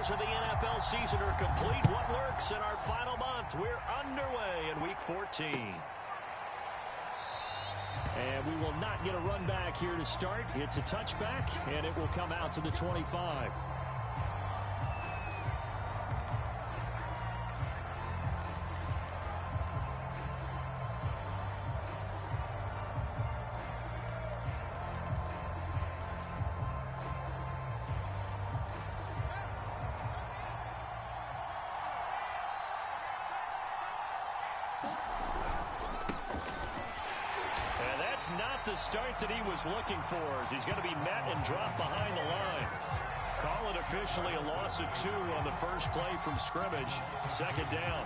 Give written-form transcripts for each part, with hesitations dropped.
quarters of the NFL season are complete. What lurks in our final month? We're underway in Week 14. And we will not get a run back here to start. It's a touchback, and it will come out to the 25. Not the start that he was looking for, as he's going to be met and dropped behind the line. Call it officially a loss of 2 on the first play from scrimmage. Second down.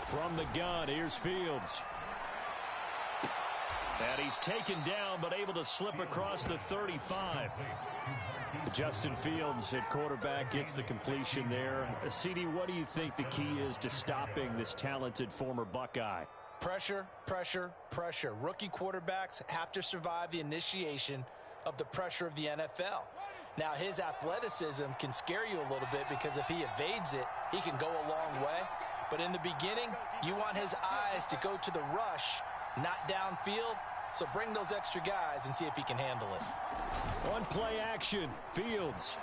From the gun, here's Fields. And he's taken down, but able to slip across the 35. Justin Fields at quarterback gets the completion there. CD, what do you think the key is to stopping this talented former Buckeye? Pressure, pressure, pressure. Rookie quarterbacks have to survive the initiation of the pressure of the NFL. Now, his athleticism can scare you a little bit because if he evades it, he can go a long way. But in the beginning, you want his eyes to go to the rush, not downfield. So bring those extra guys and see if he can handle it. One play action. Fields.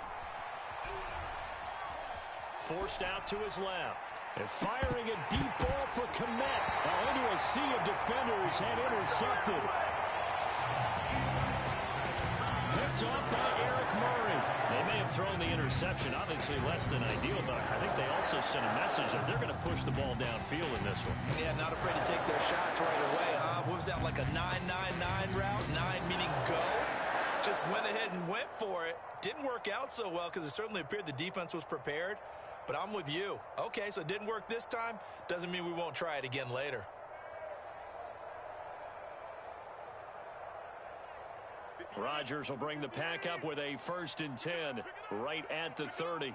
Forced out to his left. And firing a deep ball for Kmet. Now into a sea of defenders and intercepted. Picked off by Eric Murray. They may have thrown the interception, obviously less than ideal, but I think they also sent a message that they're going to push the ball downfield in this one. Yeah, not afraid to take their shots right away, huh? What was that, like a 9-9-9 route? 9 meaning go? Just went ahead and went for it. Didn't work out so well because it certainly appeared the defense was prepared. But I'm with you. Okay, so it didn't work this time. Doesn't mean we won't try it again later. Rodgers will bring the pack up with a 1st and 10 right at the 30.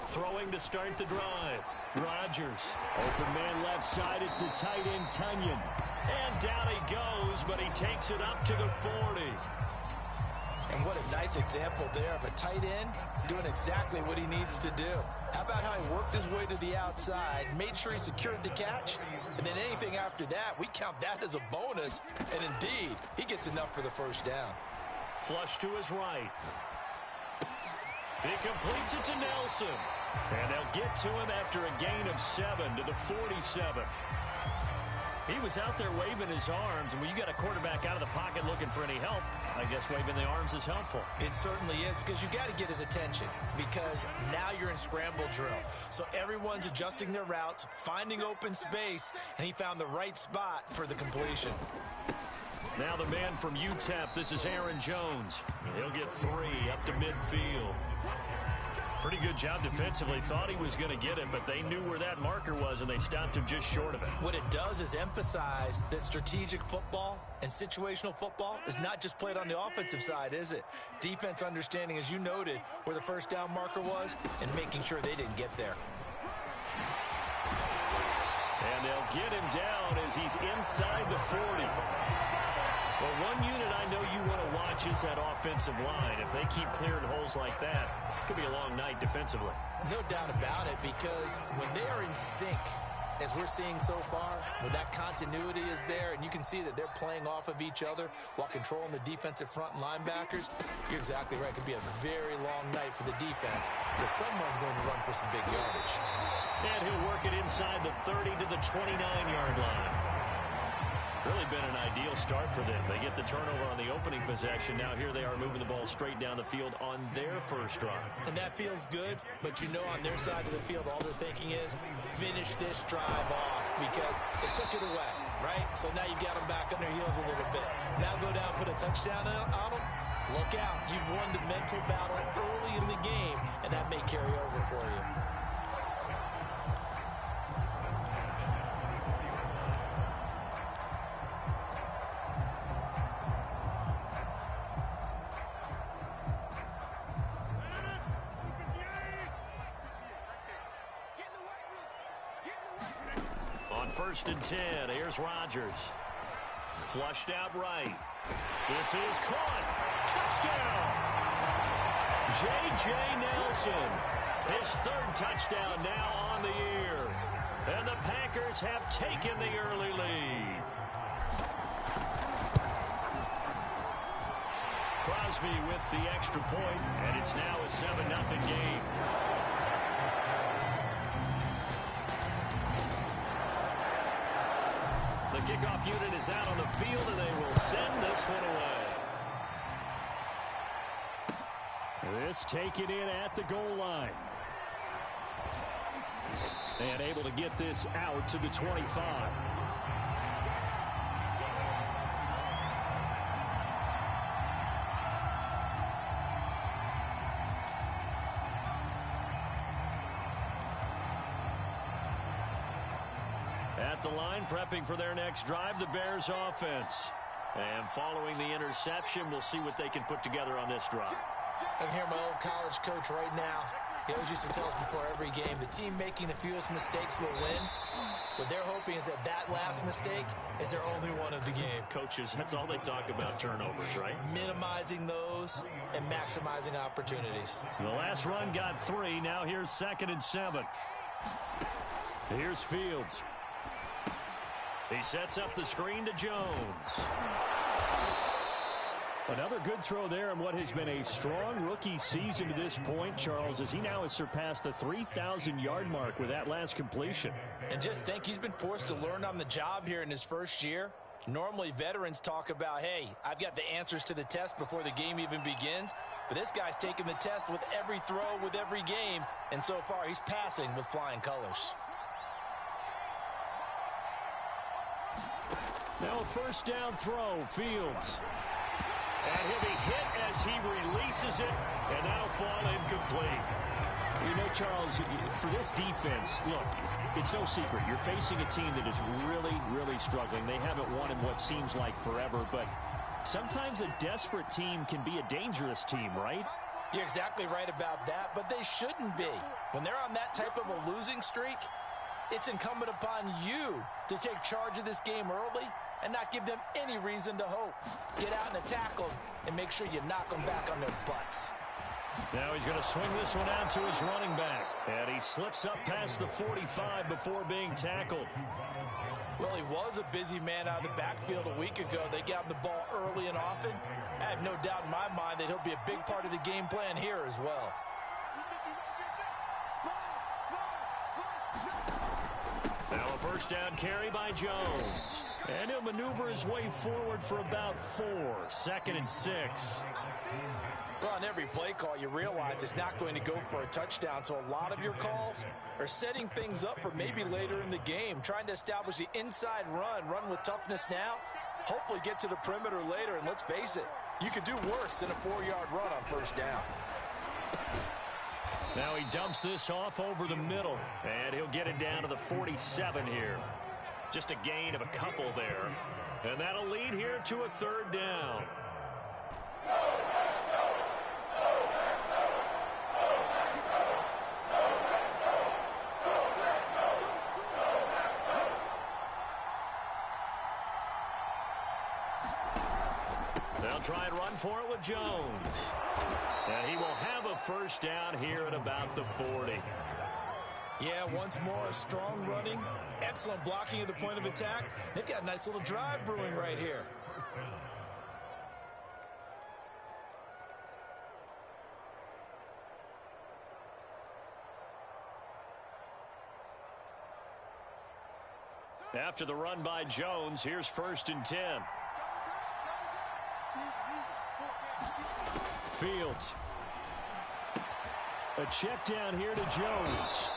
Throwing to start the drive. Rodgers. Open man left side. It's the tight end, Tunyon. And down he goes, but he takes it up to the 40. And what a nice example there of a tight end doing exactly what he needs to do. How about how he worked his way to the outside, made sure he secured the catch, and then anything after that, we count that as a bonus. And indeed, he gets enough for the 1st down. Flush to his right. He completes it to Nelson. And they'll get to him after a gain of 7 to the 47. He was out there waving his arms, and when you got a quarterback out of the pocket looking for any help, I guess waving the arms is helpful. It certainly is, because you got to get his attention, because now you're in scramble drill. So everyone's adjusting their routes, finding open space, and he found the right spot for the completion. Now the man from UTEP, this is Aaron Jones. He'll get 3 up to midfield. Pretty good job defensively. Thought he was going to get it, but they knew where that marker was, and they stopped him just short of it. What it does is emphasize that strategic football and situational football is not just played on the offensive side, is it? Defense understanding, as you noted, where the 1st down marker was and making sure they didn't get there. And they'll get him down as he's inside the 40. Well, one unit I know you want to watch is that offensive line. If they keep clearing holes like that, it could be a long night defensively. No doubt about it, because when they are in sync, as we're seeing so far, when that continuity is there and you can see that they're playing off of each other while controlling the defensive front linebackers, you're exactly right. It could be a very long night for the defense because someone's going to run for some big yardage. And he'll work it inside the 30 to the 29-yard line. Really been an ideal start for them. They get the turnover on the opening possession. Now here they are moving the ball straight down the field on their first drive. And that feels good, but you know on their side of the field all they're thinking is finish this drive off because they took it away, right? So now you've got them back on their heels a little bit. Now go down, put a touchdown on them. Look out. You've won the mental battle early in the game, and that may carry over for you. first and 10. Here's Rodgers. Flushed out right. This is caught. Touchdown. J.J. Nelson. His third touchdown now on the year. And the Packers have taken the early lead. Crosby with the extra point, and it's now a 7-0 game. The kickoff unit is out on the field, and they will send this one away. This taken in at the goal line. And able to get this out to the 25. At the line, prepping for their next drive, the Bears offense. And following the interception, we'll see what they can put together on this drive. I can hear my old college coach right now. He always used to tell us before every game, the team making the fewest mistakes will win. What they're hoping is that that last mistake is their only one of the game. Coaches, that's all they talk about, turnovers, right? Minimizing those and maximizing opportunities. The last run got 3. Now here's 2nd and 7. Here's Fields. He sets up the screen to Jones. Another good throw there in what has been a strong rookie season to this point, Charles, as he now has surpassed the 3,000-yard mark with that last completion. And just think, he's been forced to learn on the job here in his first year. Normally, veterans talk about, hey, I've got the answers to the test before the game even begins. But this guy's taking the test with every throw, with every game. And so far, he's passing with flying colors. Now a first down throw, Fields. And he'll be hit as he releases it, and that'll fall incomplete. You know, Charles, for this defense, look, it's no secret. You're facing a team that is really, really struggling. They haven't won in what seems like forever, but sometimes a desperate team can be a dangerous team, right? You're exactly right about that, but they shouldn't be. When they're on that type of a losing streak, it's incumbent upon you to take charge of this game early and not give them any reason to hope. Get out and attack them and make sure you knock them back on their butts. Now he's going to swing this one out to his running back. And he slips up past the 45 before being tackled. Well, he was a busy man out of the backfield a week ago. They got him the ball early and often. I have no doubt in my mind that he'll be a big part of the game plan here as well. Now a first down carry by Jones. And he'll maneuver his way forward for about 4. 2nd and 6. Well, on every play call, you realize it's not going to go for a touchdown. So a lot of your calls are setting things up for maybe later in the game, trying to establish the inside run with toughness now, hopefully get to the perimeter later. And let's face it, you could do worse than a 4-yard run on first down. Now he dumps this off over the middle, and he'll get it down to the 47 here. Just a gain of a couple there. And that'll lead here to a 3rd down. They'll try and run for it with Jones. And he will have a first down here at about the 40. Yeah, once more, strong running, excellent blocking at the point of attack. They've got a nice little drive brewing right here. After the run by Jones, here's 1st and 10. Fields. A check down here to Jones.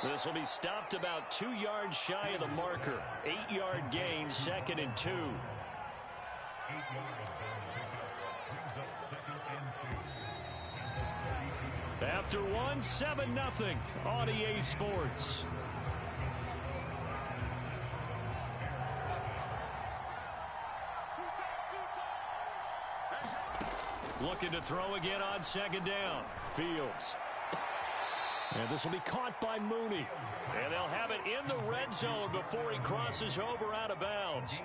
This will be stopped about 2 yards shy of the marker. 8-yard gain, 2nd and 2. After one, 7-0 on EA Sports. Looking to throw again on 2nd down. Fields. And this will be caught by Mooney. And they'll have it in the red zone before he crosses over out of bounds.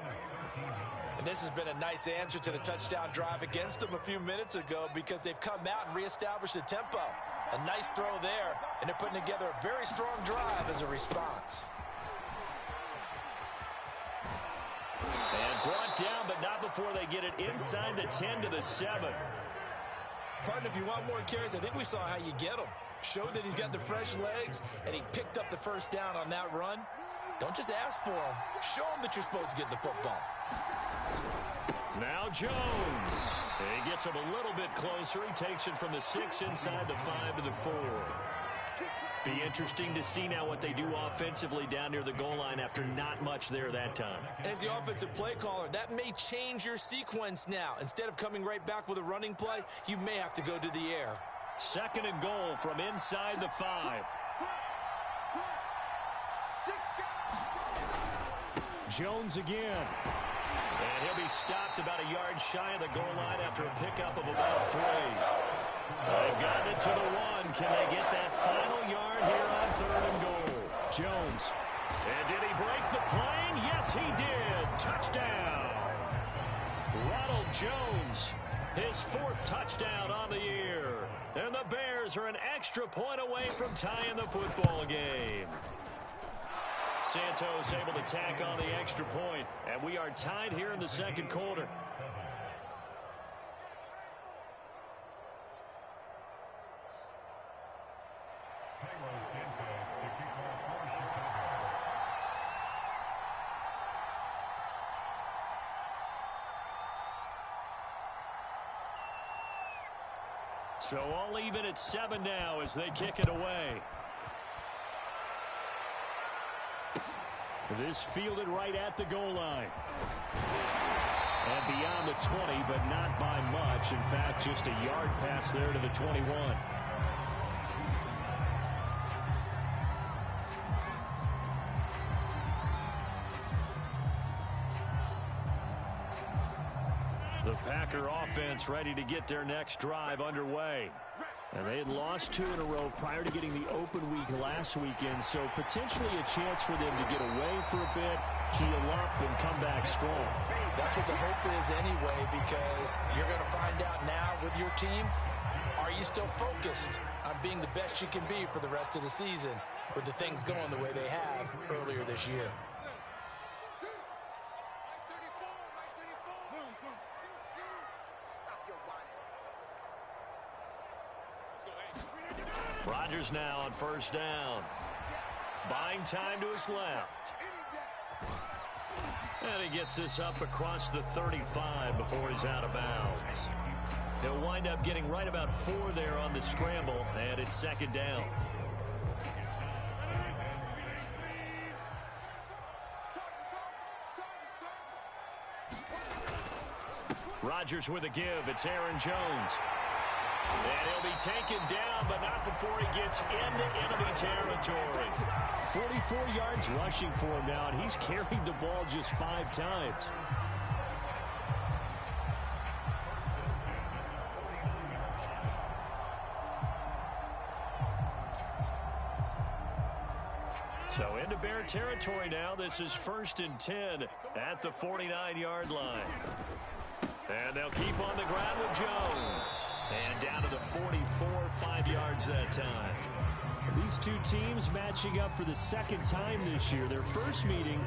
And this has been a nice answer to the touchdown drive against them a few minutes ago because they've come out and reestablished the tempo. A nice throw there, and they're putting together a very strong drive as a response. And brought down, but not before they get it inside the 10 to the 7. Partner, if you want more carries, I think we saw how you get them. Showed that he's got the fresh legs, and he picked up the first down on that run. Don't just ask for him. Show him that you're supposed to get the football. Now Jones. He gets him a little bit closer. He takes it from the 6 inside the 5 to the 4. Be interesting to see now what they do offensively down near the goal line after not much there that time. As the offensive play caller, that may change your sequence now. Instead of coming right back with a running play, you may have to go to the air. 2nd and goal from inside the 5. Jones again. And he'll be stopped about a yard shy of the goal line after a pickup of about 3. They've gotten it to the 1. Can they get that final yard here on 3rd and goal? Jones. And did he break the plane? Yes, he did. Touchdown. Ronald Jones, his 4th touchdown on the year. And the Bears are an extra point away from tying the football game. Santos able to tack on the extra point, and we are tied here in the 2nd quarter. So all even at 7 now as they kick it away. This fielded right at the goal line. And beyond the 20, but not by much. In fact, just a yard pass there to the 21. The Packer offense ready to get their next drive underway. And they had lost 2 in a row prior to getting the open week last weekend, so potentially a chance for them to get away for a bit, heal up, and come back strong. That's what the hope is anyway, because you're going to find out now with your team, are you still focused on being the best you can be for the rest of the season with the things going the way they have earlier this year? Rodgers now on 1st down. Buying time to his left. And he gets this up across the 35 before he's out of bounds. He'll wind up getting right about 4 there on the scramble, and it's 2nd down. Rodgers with a give. It's Aaron Jones. And he'll be taken down, but not before he gets into enemy territory. 44 yards rushing for him now, and he's carried the ball just 5 times. So into Bear territory now. This is 1st and 10 at the 49-yard line. And they'll keep on the ground with Jones. And down to the 44, 5 yards that time. These two teams matching up for the 2nd time this year. Their first meeting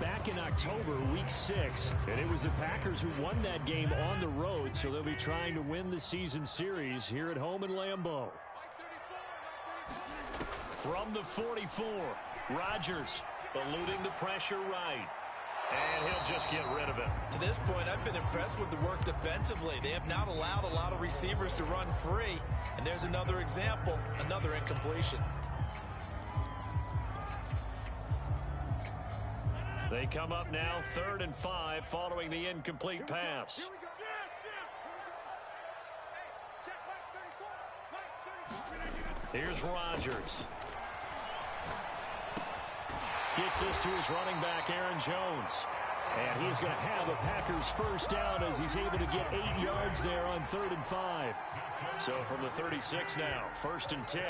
back in October, week 6. And it was the Packers who won that game on the road, so they'll be trying to win the season series here at home in Lambeau. From the 44, Rodgers eluding the pressure right. And he'll just get rid of it. To this point, I've been impressed with the work defensively. They have not allowed a lot of receivers to run free. And there's another example, another incompletion. They come up now 3rd and 5 following the incomplete pass. Here's Rodgers. Gets this to his running back, Aaron Jones. And he's going to have a Packers 1st down as he's able to get 8 yards there on 3rd and 5. So from the 36 now, 1st and 10.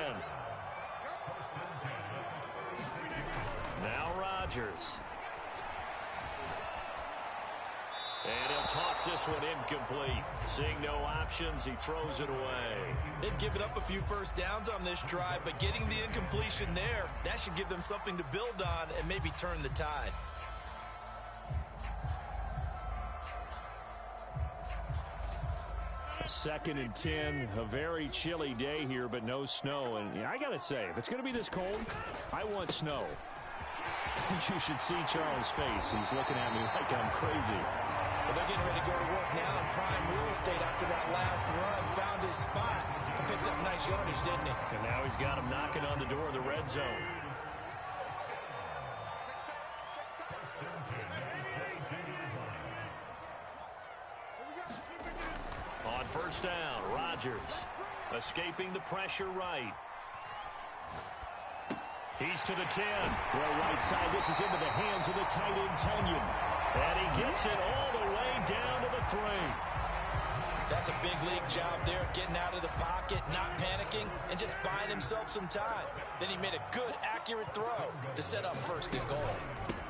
Rodgers. And he'll toss this one incomplete. Seeing no options, he throws it away. They've given up a few first downs on this drive, but getting the incompletion there, that should give them something to build on and maybe turn the tide. Second and 10, a very chilly day here, but no snow. And I got to say, if it's going to be this cold, I want snow. You should see Charles' face. He's looking at me like I'm crazy. Well, they're getting ready to go to work now in prime real estate after that last run. Found his spot and picked up nice yardage, didn't he? And now he's got him knocking on the door of the red zone. On first down, Rodgers escaping the pressure right. He's to the 10. Throw right side. This is into the hands of the tight end, Tunyon. And he gets it all the way down to the 3. That's a big league job there, getting out of the pocket, not panicking, and just buying himself some time. Then he made a good, accurate throw to set up first and goal.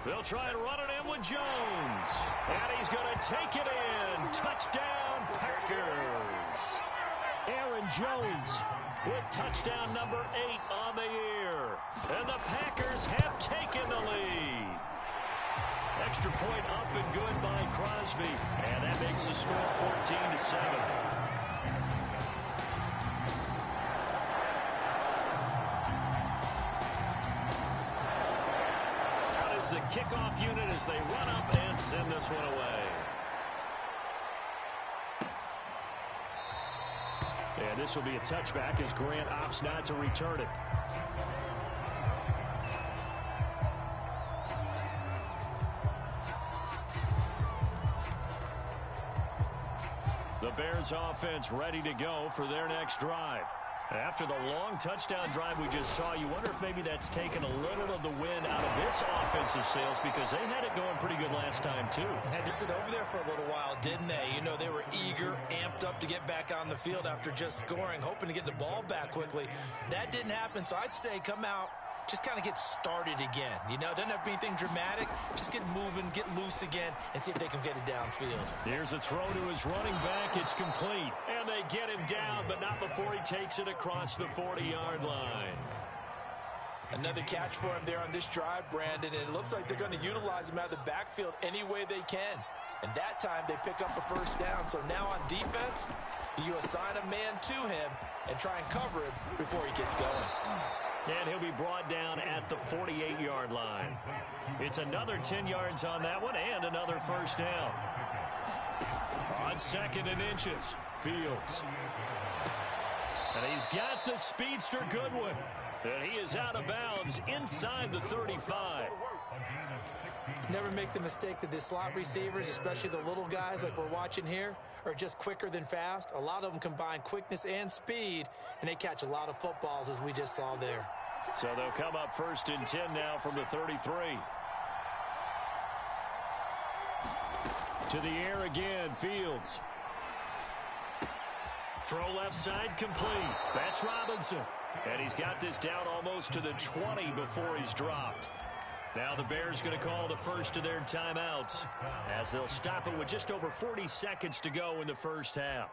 They'll try and run it in with Jones. And he's going to take it in. Touchdown, Packers. Aaron Jones with touchdown number 8 on the year. And the Packers have taken the lead. Extra point up and good by Crosby. And that makes the score 14-7. Out is the kickoff unit as they run up and send this one away. And this will be a touchback as Grant opts not to return it. The Bears offense ready to go for their next drive. After the long touchdown drive we just saw, you wonder if maybe that's taken a little of the wind out of this offense's sails because they had it going pretty good last time too. Had to sit over there for a little while, didn't they? You know, they were eager, amped up to get back on the field after just scoring, hoping to get the ball back quickly. That didn't happen, so I'd say come out, just kind of get started again. You know, doesn't have to be anything dramatic. Just get moving, get loose again, and see if they can get it downfield. Here's a throw to his running back. It's complete. And they get him down, but not before he takes it across the 40-yard line. Another catch for him there on this drive, Brandon, and it looks like they're going to utilize him out of the backfield any way they can. And that time they pick up a first down. So now on defense, you assign a man to him and try and cover him before he gets going. And he'll be brought down at the 48-yard line. It's another 10 yards on that one and another first down. On second and inches, Fields. And he's got the speedster Goodwin. And he is out of bounds inside the 35. Never make the mistake that the slot receivers, especially the little guys like we're watching here, are just quicker than fast. A lot of them combine quickness and speed, and they catch a lot of footballs, as we just saw there. So they'll come up first and 10 now from the 33. To the air again, Fields. Throw left side complete. That's Robinson. And he's got this down almost to the 20 before he's dropped. Now the Bears going to call the first of their timeouts as they'll stop it with just over 40 seconds to go in the first half.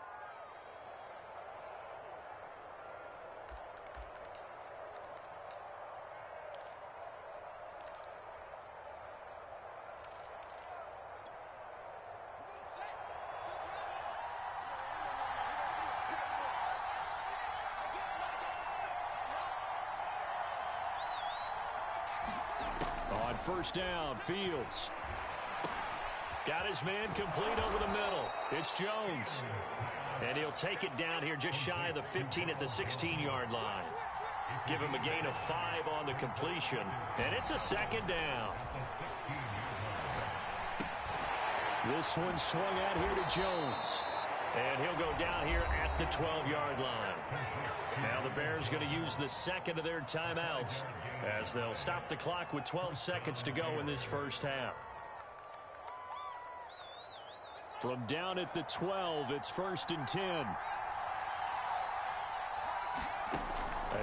On first down, Fields. Got his man complete over the middle. It's Jones. And he'll take it down here just shy of the 15 at the 16-yard line. Give him a gain of 5 on the completion. And it's a second down. This one swung out here to Jones. And he'll go down here at the 12-yard line. Now the Bears going to use the second of their timeouts as they'll stop the clock with 12 seconds to go in this first half. From down at the 12, it's first and 10. A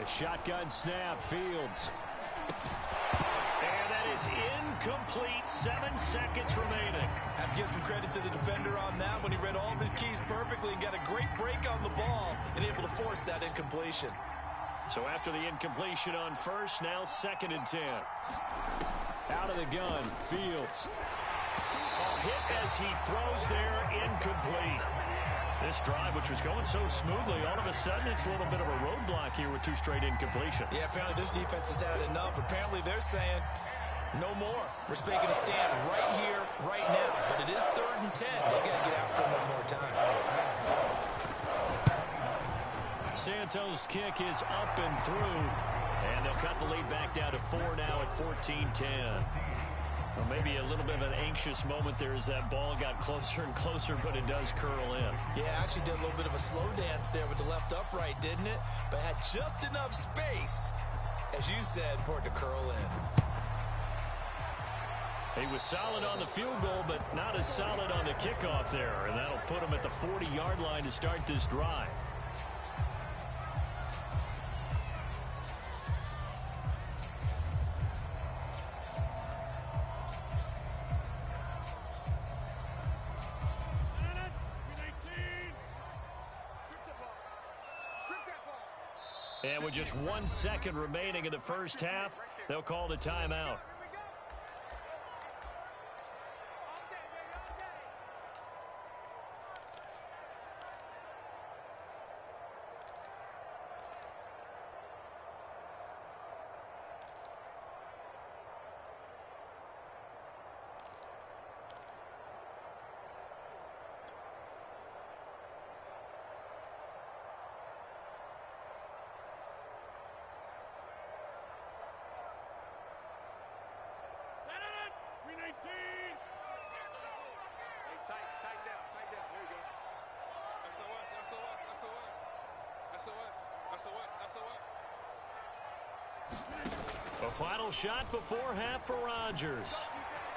shotgun snap, Fields. And that is incomplete. 7 seconds remaining. Have to give some credit to the defender on that when he read all of his keys perfectly and got a great break on the ball and able to force that incompletion. So after the incompletion on first, now 2nd and 10. Out of the gun, Fields. Hit as he throws there, incomplete. This drive, which was going so smoothly, all of a sudden it's a little bit of a roadblock here with 2 straight incompletions. Yeah, apparently this defense has had enough. Apparently they're saying, no more. We're just making a stand right here, right now. But it is 3rd and 10. They've got to get after him one more time. Santos' kick is up and through. And they'll cut the lead back down to 4 now at 14-10. Well, maybe a little bit of an anxious moment there as that ball got closer and closer, but it does curl in. Yeah, actually did a little bit of a slow dance there with the left upright, didn't it? But had just enough space, as you said, for it to curl in. He was solid on the field goal, but not as solid on the kickoff there. And that'll put him at the 40-yard line to start this drive. And with just 1 second remaining in the first half, they'll call the timeout. A final shot before half for Rodgers.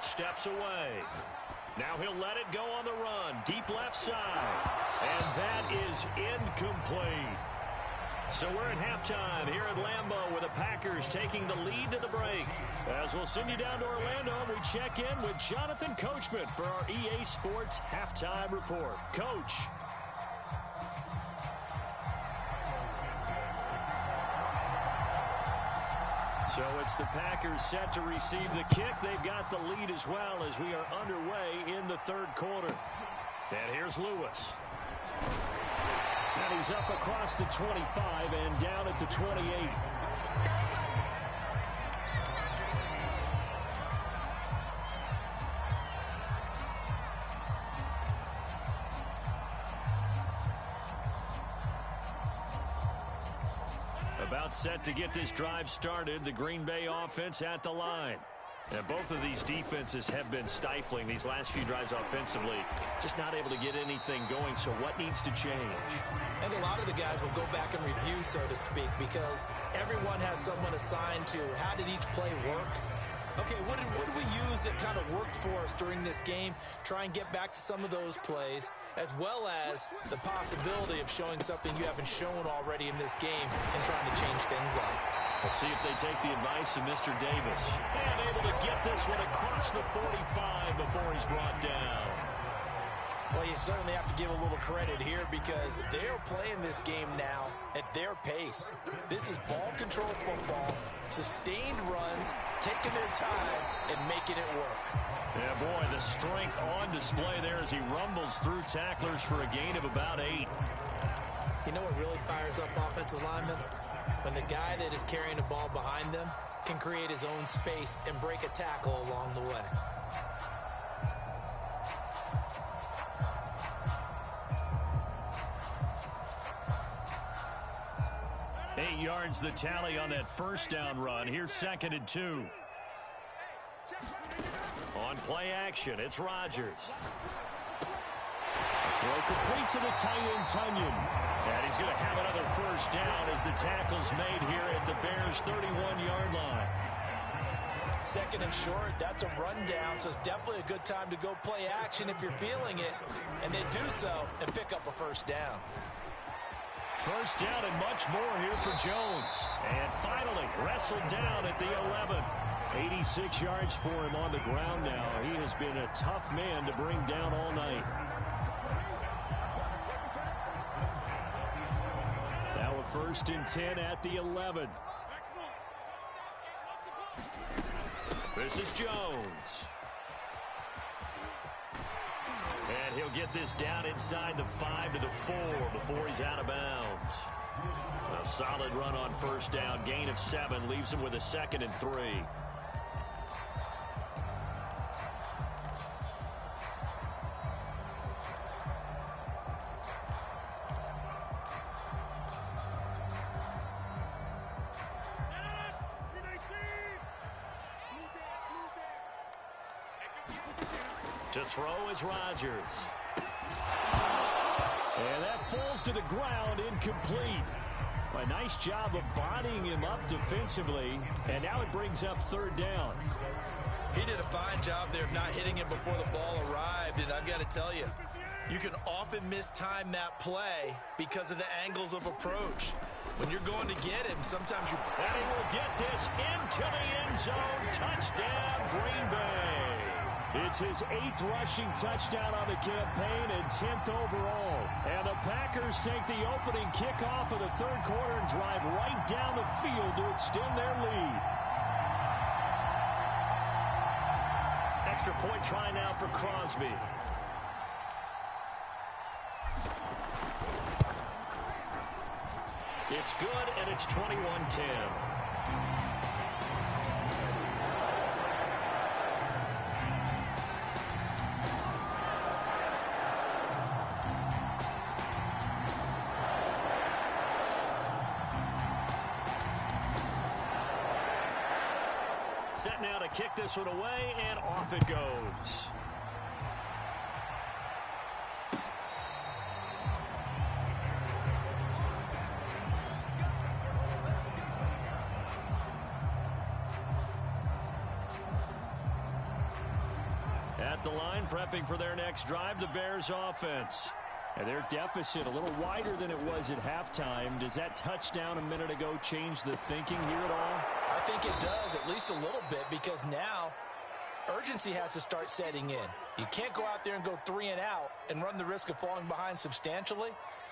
Steps away. Now he'll let it go on the run. Deep left side. And that is incomplete. So we're at halftime here at Lambeau with the Packers taking the lead to the break. As we'll send you down to Orlando, we check in with Jonathan Coachman for our EA Sports Halftime Report. Coach. So it's the Packers set to receive the kick. They've got the lead as well as we are underway in the 3rd quarter. And here's Lewis. And he's up across the 25 and down at the 28. About set to get this drive started. The Green Bay offense at the line. And both of these defenses have been stifling these last few drives offensively. Just not able to get anything going, so what needs to change? And a lot of the guys will go back and review, so to speak, because everyone has someone assigned to how did each play work. Okay, what did we use that kind of worked for us during this game? Try and get back to some of those plays, as well as the possibility of showing something you haven't shown already in this game and trying to change things up. We'll see if they take the advice of Mr. Davis. And able to get this one across the 45 before he's brought down. Well, you certainly have to give a little credit here because they're playing this game now at their pace. This is ball control football, sustained runs, taking their time, and making it work. Yeah, boy, the strength on display there as he rumbles through tacklers for a gain of about 8. You know what really fires up offensive linemen? When the guy that is carrying the ball behind them can create his own space and break a tackle along the way. 8 yards the tally on that first down run. Here's 2nd and 2. On play action, it's Rodgers. Throw complete to the tight end, Tunyon. And he's going to have another first down as the tackle's made here at the Bears' 31-yard line. 2nd and short, that's a rundown, so it's definitely a good time to go play action if you're feeling it. And they do so and pick up a first down. First down and much more here for Jones. And finally wrestled down at the 11. 86 yards for him on the ground now. He has been a tough man to bring down all night. Now a 1st and 10 at the 11. This is Jones. And he'll get this down inside the 5 to the 4 before he's out of bounds. A solid run on 1st down. Gain of 7 leaves him with a 2nd and 3. To throw is Rodgers. And that falls to the ground, incomplete. A nice job of bodying him up defensively, and now it brings up 3rd down. He did a fine job there of not hitting him before the ball arrived, and I've got to tell you, you can often mistime that play because of the angles of approach. When you're going to get him, sometimes you... And he will get this into the end zone. Touchdown, Green Bay. It's his 8th rushing touchdown on the campaign and 10th overall. And the Packers take the opening kickoff of the 3rd quarter and drive right down the field to extend their lead. Extra point try now for Crosby. It's good, and it's 21-10. Set now to kick this one away, and off it goes. At the line, prepping for their next drive, the Bears offense. And their deficit a little wider than it was at halftime. Does that touchdown a minute ago change the thinking here at all? I think it does, at least a little bit, because now urgency has to start setting in. You can't go out there and go 3 and out and run the risk of falling behind substantially,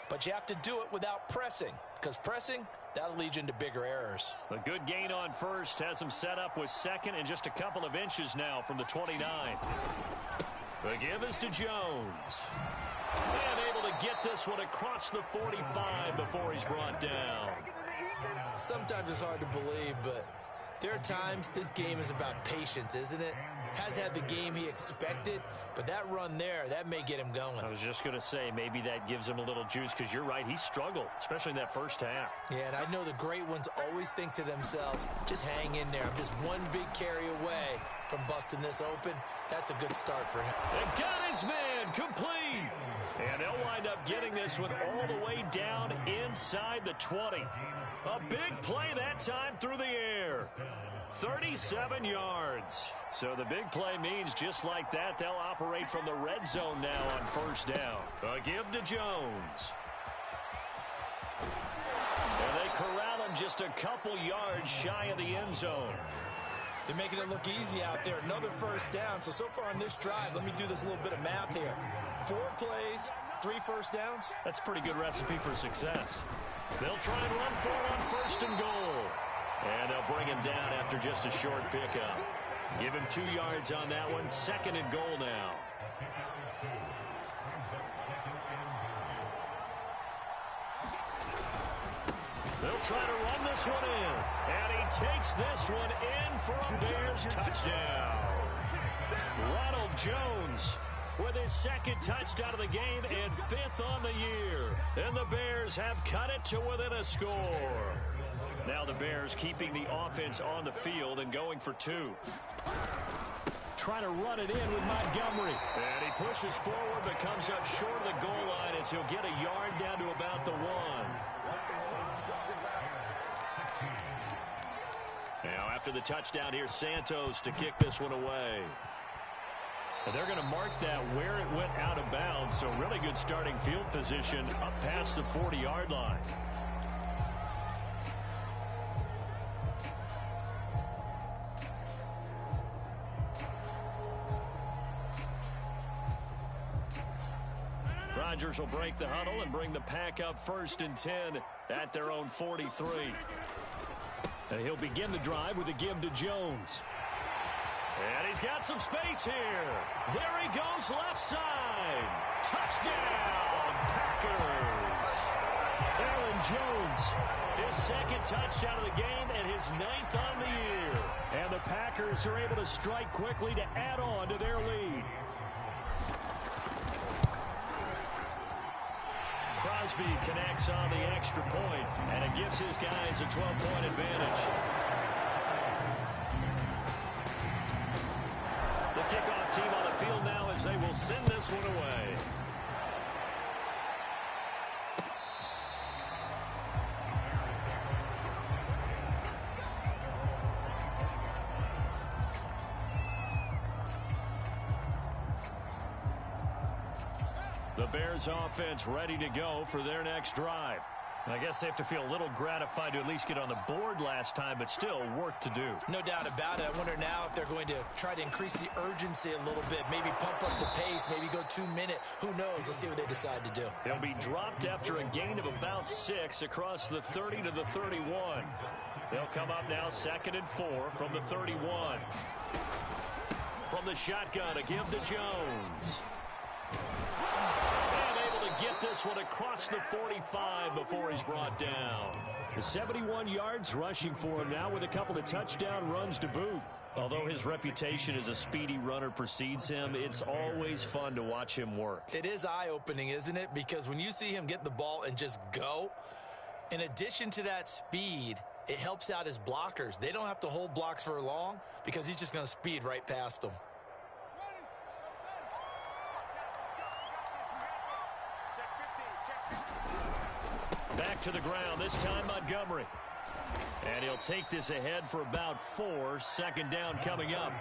but you have to do it without pressing, because pressing, that'll lead you into bigger errors. A good gain on 1st has him set up with 2nd and just a couple of inches now from the 29. The give is to Jones. And able to get this one across the 45 before he's brought down. Sometimes it's hard to believe, but there are times this game is about patience, isn't it? Has had the game he expected, but that run there, that may get him going. I was just going to say, maybe that gives him a little juice, because you're right, he struggled, especially in that 1st half. Yeah, and I know the great ones always think to themselves, just hang in there. I'm just one big carry away from busting this open. That's a good start for him. And got his man complete. And they'll wind up getting this one all the way down inside the 20. A big play that time through the air. 37 yards. So the big play means just like that, they'll operate from the red zone now on 1st down. A give to Jones. And they corral him just a couple yards shy of the end zone. They're making it look easy out there. Another 1st down. So far on this drive, let me do this little bit of math here. 4 plays, 3 1st downs. That's a pretty good recipe for success. They'll try and run for it on 1st and goal. And they'll bring him down after just a short pickup. Give him 2 yards on that one. 2nd and goal now. They'll try to run this one in. And he takes this one in for a Bears touchdown. Ronald Jones with his 2nd touchdown of the game and 5th on the year. And the Bears have cut it to within a score. Now the Bears keeping the offense on the field and going for 2. Trying to run it in with Montgomery. And he pushes forward but comes up short of the goal line as he'll get a yard down to about the 1. Now after the touchdown, here's Santos to kick this one away. And they're going to mark that where it went out of bounds. So really good starting field position up past the 40-yard line. Chargers will break the huddle and bring the pack up 1st and 10 at their own 43. And he'll begin the drive with a give to Jones. And he's got some space here. There he goes, left side. Touchdown, Packers. Aaron Jones, his 2nd touchdown of the game and his 9th on the year. And the Packers are able to strike quickly to add on to their lead. Crosby connects on the extra point, and it gives his guys a 12-point advantage. The kickoff team on the field now as they will send this one away. The Bears offense ready to go for their next drive. I guess they have to feel a little gratified to at least get on the board last time, but still work to do. No doubt about it. I wonder now if they're going to try to increase the urgency a little bit, maybe pump up the pace, maybe go 2-minute. Who knows? Let's see what they decide to do. He'll be dropped after a gain of about 6 across the 30 to the 31. They'll come up now 2nd and 4 from the 31. From the shotgun, a give to Jones. Get this one across the 45 before he's brought down. 71 yards rushing for him now with a couple of touchdown runs to boot. Although his reputation as a speedy runner precedes him, it's always fun to watch him work. It is eye-opening, isn't it? Because when you see him get the ball and just go, in addition to that speed, it helps out his blockers. They don't have to hold blocks for long because he's just going to speed right past them. Back to the ground, this time Montgomery. And he'll take this ahead for about 4. 2nd down coming up.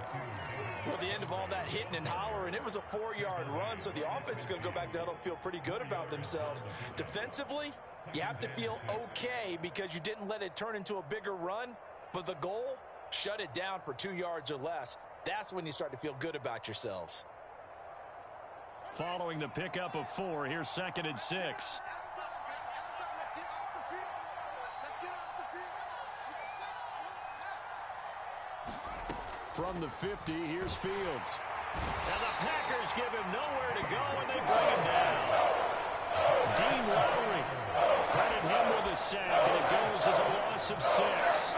Well, the end of all that hitting and hollering, it was a 4-yard run, so the offense is going to go back to huddle and feel pretty good about themselves. Defensively, you have to feel okay because you didn't let it turn into a bigger run, but the goal, shut it down for 2 yards or less. That's when you start to feel good about yourselves. Following the pickup of 4, here's 2nd and 6. From the 50, here's Fields. And the Packers give him nowhere to go, and they bring him down. Dean Lowry, credit him with a sack, and it goes as a loss of 6.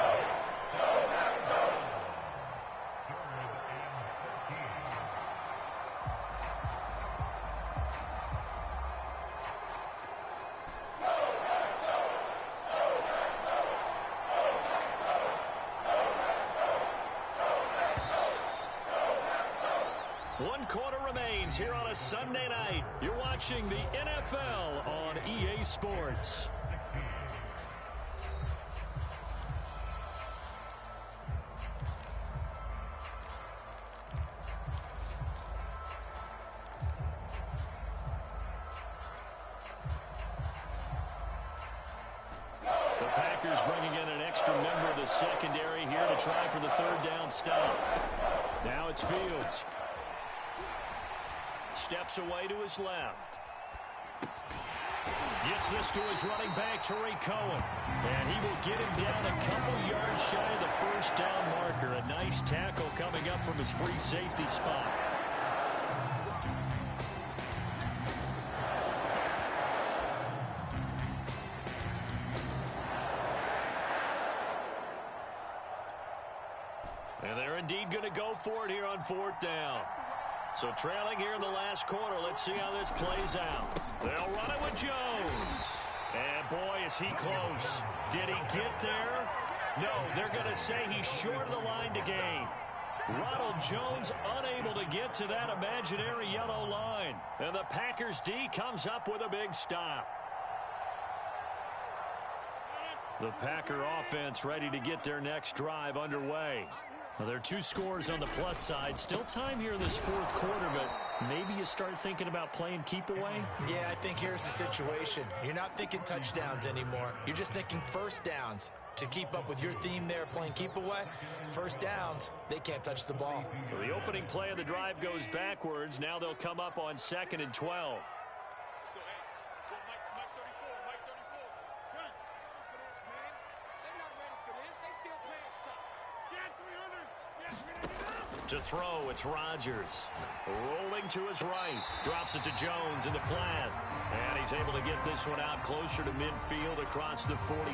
Here on a Sunday night, you're watching the NFL on EA Sports. The Packers bringing in an extra member of the secondary here to try for the 3rd down stop. Now it's Fields. Steps away to his left. Gets this to his running back, Tariq Cohen. And he will get him down a couple yards shy of the 1st down marker. A nice tackle coming up from his free safety spot. And they're indeed going to go for it here on 4th down. So trailing here in the last quarter, let's see how this plays out. They'll run it with Jones. And boy, is he close. Did he get there? No, they're going to say he's short of the line to gain. Ronald Jones unable to get to that imaginary yellow line. And the Packers D comes up with a big stop. The Packer offense ready to get their next drive underway. Well, there are 2 scores on the plus side. Still time here in this 4th quarter, but maybe you start thinking about playing keep away? Yeah, I think here's the situation. You're not thinking touchdowns anymore. You're just thinking 1st downs. To keep up with your theme there, playing keep away, 1st downs, they can't touch the ball. So the opening play of the drive goes backwards. Now they'll come up on 2nd and 12. To throw, it's Rodgers. Rolling to his right. Drops it to Jones in the flat. And he's able to get this one out closer to midfield across the 45.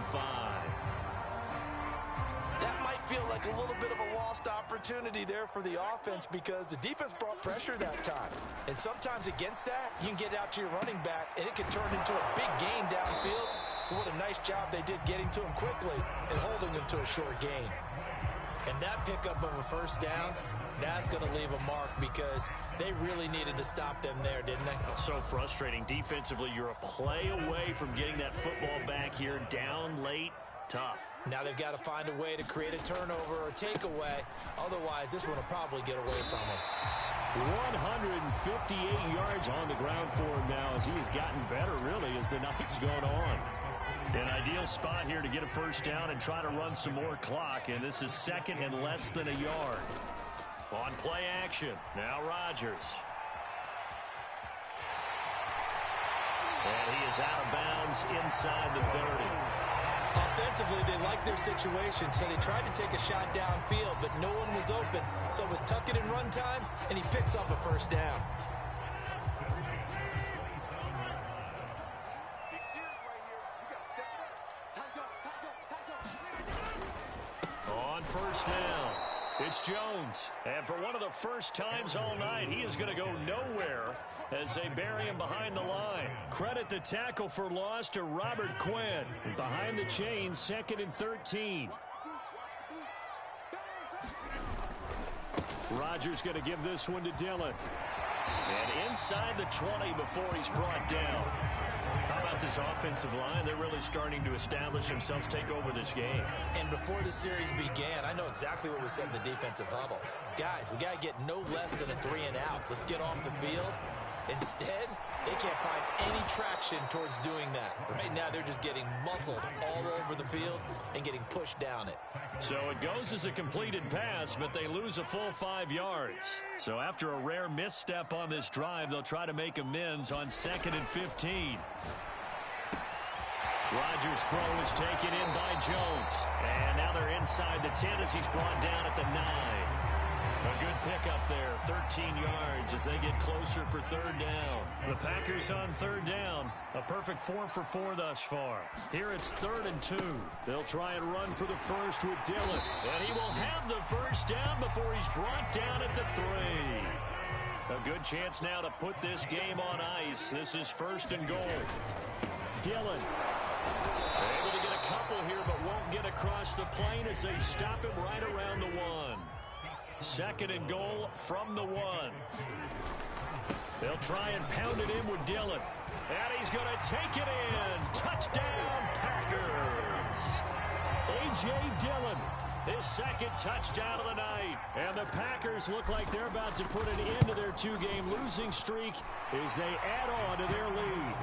That might feel like a little bit of a lost opportunity there for the offense because the defense brought pressure that time. And sometimes against that, you can get out to your running back, and it can turn into a big gain downfield. But what a nice job they did getting to him quickly and holding him to a short gain. And that pickup of a first down, that's going to leave a mark because they really needed to stop them there, didn't they? So frustrating. Defensively, you're a play away from getting that football back here. Down late, tough. Now they've got to find a way to create a turnover or takeaway. Otherwise, this one will probably get away from them. 158 yards on the ground for him now as he has gotten better, really, as the night's going on. An ideal spot here to get a first down and try to run some more clock, and this is second and less than a yard. On play action, now Rodgers. And he is out of bounds inside the 30. Offensively, they liked their situation, so they tried to take a shot downfield, but no one was open. So it was tuck it and run time, and he picks up a first down. On first down, it's Jones. And for one of the first times all night, he is going to go nowhere as they bury him behind the line. Credit the tackle for loss to Robert Quinn. Behind the chains, 2nd and 13. Rodgers going to give this one to Dillon. And inside the 20 before he's brought down. How about this offensive line? They're really starting to establish themselves, take over this game. And before the series began, I know exactly what was said in the defensive huddle. Guys, we got to get no less than a 3 and out. Let's get off the field. Instead, they can't find any traction towards doing that. Right now, they're just getting muscled all over the field and getting pushed down it. So it goes as a completed pass, but they lose a full 5 yards. So after a rare misstep on this drive, they'll try to make amends on 2nd and 15. Rodgers' throw is taken in by Jones. And now they're inside the 10 as he's brought down at the 9. A good pickup there, 13 yards as they get closer for 3rd down. The Packers on 3rd down, a perfect 4 for 4 thus far. Here it's 3rd and 2. They'll try and run for the first with Dillon. And he will have the first down before he's brought down at the 3. A good chance now to put this game on ice. This is 1st and goal. Dillon. Able to get a couple here, but won't get across the plane as they stop him right around the 1. 2nd and goal from the 1. They'll try and pound it in with Dillon. And he's going to take it in. Touchdown, Packers. A.J. Dillon. His 2nd touchdown of the night. And the Packers look like they're about to put an end to their 2-game losing streak as they add on to their lead.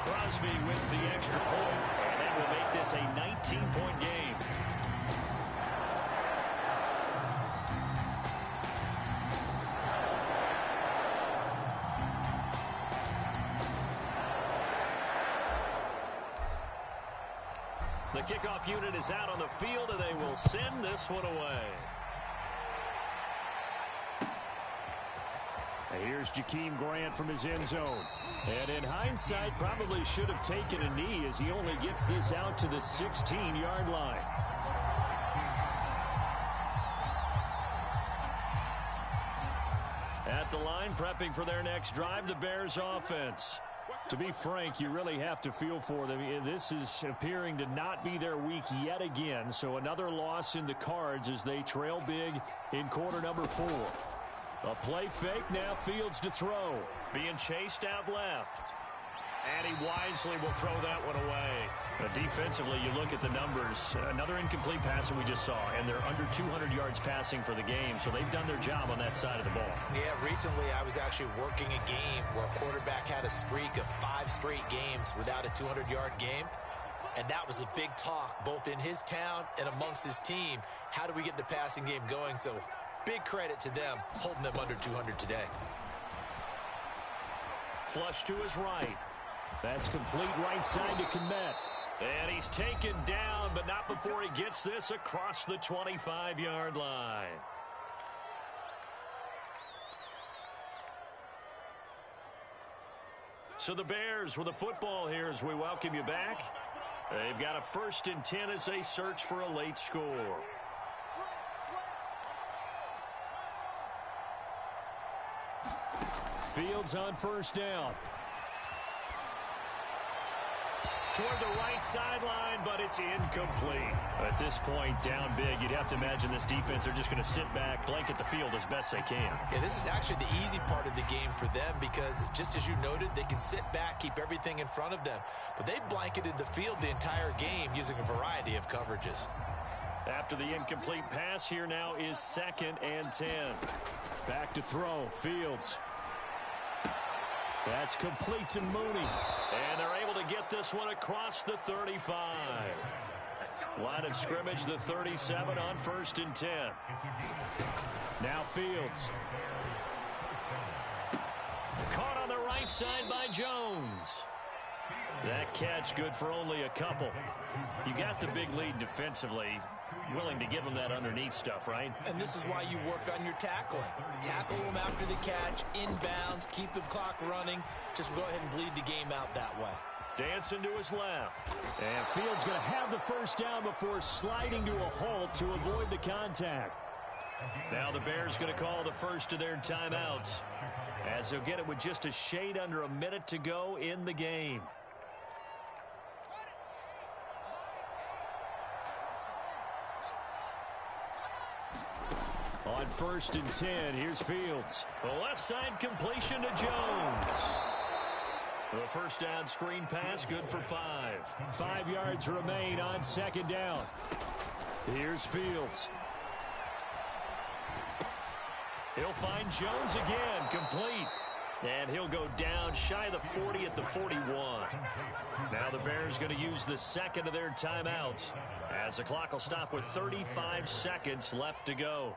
Crosby with the extra point. And that will make this a 19-point game. The kickoff unit is out on the field, and they will send this one away. Here's Jakeem Grant from his end zone. And in hindsight, probably should have taken a knee as he only gets this out to the 16-yard line. At the line, prepping for their next drive, the Bears offense. To be frank, you really have to feel for them. This is appearing to not be their week yet again. So another loss in the cards as they trail big in quarter number 4. A play fake, now Fields to throw. Being chased out left. And he wisely will throw that one away. Defensively, you look at the numbers. Another incomplete pass that we just saw, and they're under 200 yards passing for the game, so they've done their job on that side of the ball. Yeah, recently I was actually working a game where a quarterback had a streak of 5 straight games without a 200-yard game, and that was a big talk both in his town and amongst his team. How do we get the passing game going? So big credit to them holding them under 200 today. Flush to his right. That's complete right side to Kmet. And he's taken down, but not before he gets this across the 25-yard line. So the Bears with the football here as we welcome you back. They've got a 1st and 10 as they search for a late score. Fields on 1st down. Toward the right sideline, but it's incomplete. At this point, down big, you'd have to imagine this defense, they're just going to sit back, blanket the field as best they can. Yeah, this is actually the easy part of the game for them because, just as you noted, they can sit back, keep everything in front of them. But they blanketed the field the entire game using a variety of coverages. After the incomplete pass, here now is 2nd and 10. Back to throw, Fields. That's complete to Mooney. And they're able to get this one across the 35. Line of scrimmage, the 37 on 1st and 10. Now Fields. Caught on the right side by Jones. That catch good for only a couple. You got the big lead defensively. Willing to give them that underneath stuff, right? And this is why you work on your tackling. Tackle them after the catch, inbounds, keep the clock running. Just go ahead and bleed the game out that way. Dancing to his left. And Fields going to have the 1st down before sliding to a halt to avoid the contact. Now the Bears going to call the first of their timeouts, as they'll get it with just a shade under a minute to go in the game. On 1st and 10, here's Fields. The left side completion to Jones. The 1st down screen pass, good for 5. 5 yards remain on 2nd down. Here's Fields. He'll find Jones again, complete. And he'll go down shy of the 40 at the 41. Now the Bears going to use the 2nd of their timeouts, as the clock will stop with 35 seconds left to go.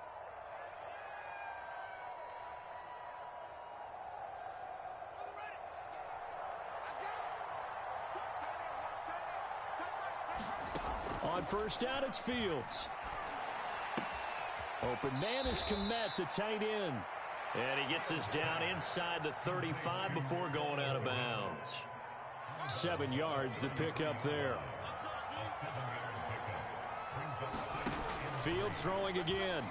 On 1st down, it's Fields. Open man is Kmet, the tight end. And he gets us down inside the 35 before going out of bounds. 7 yards, the pickup there. Fields throwing again.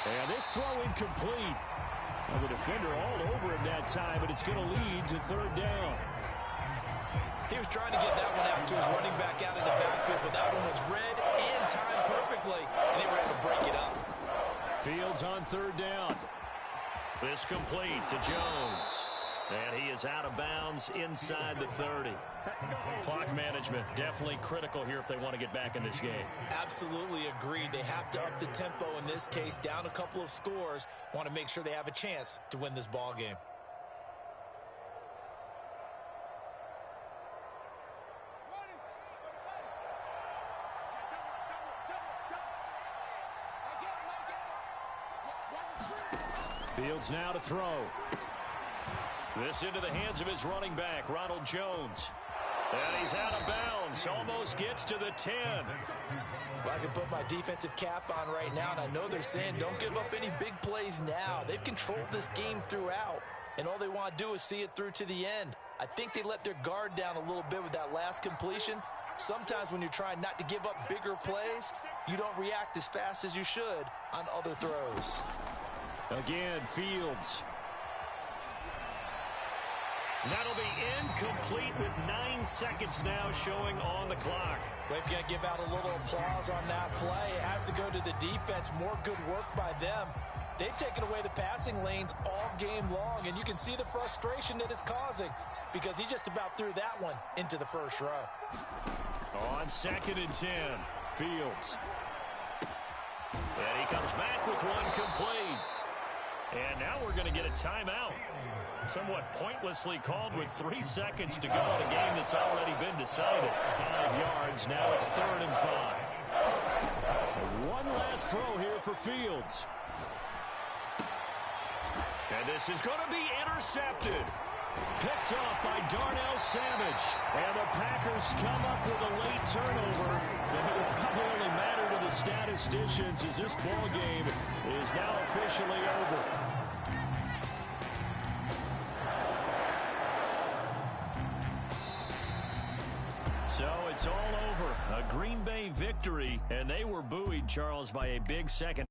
And this throw incomplete. Well, the defender all over him that time, but it's going to lead to 3rd down. He was trying to get that one out to his running back out of the backfield, but that one was read and timed perfectly, and they were able to break it up. Fields on 3rd down. This complete to Jones. And he is out of bounds inside the 30. Clock management definitely critical here if they want to get back in this game. Absolutely agreed. They have to up the tempo in this case, down a couple of scores. Want to make sure they have a chance to win this ball game. Fields now to throw. This into the hands of his running back, Ronald Jones. And he's out of bounds. Almost gets to the 10. Well, I can put my defensive cap on right now, and I know they're saying don't give up any big plays now. They've controlled this game throughout, and all they want to do is see it through to the end. I think they let their guard down a little bit with that last completion. Sometimes when you're trying not to give up bigger plays, you don't react as fast as you should on other throws. Again, Fields. That'll be incomplete with 9 seconds now showing on the clock. Well, if you're going to give out a little applause on that play, it has to go to the defense. More good work by them. They've taken away the passing lanes all game long, and you can see the frustration that it's causing because he just about threw that one into the first row. On 2nd and 10, Fields. And he comes back with one complete. And now we're going to get a timeout. Somewhat pointlessly called with 3 seconds to go in a game that's already been decided. 5 yards, now it's 3rd and 5. One last throw here for Fields. And this is going to be intercepted. Picked off by Darnell Savage. And the Packers come up with a late turnover. And it will probably only matter to the statisticians as this ball game is now officially over. It's all over. A Green Bay victory, and they were buoyed, Charles, by a big second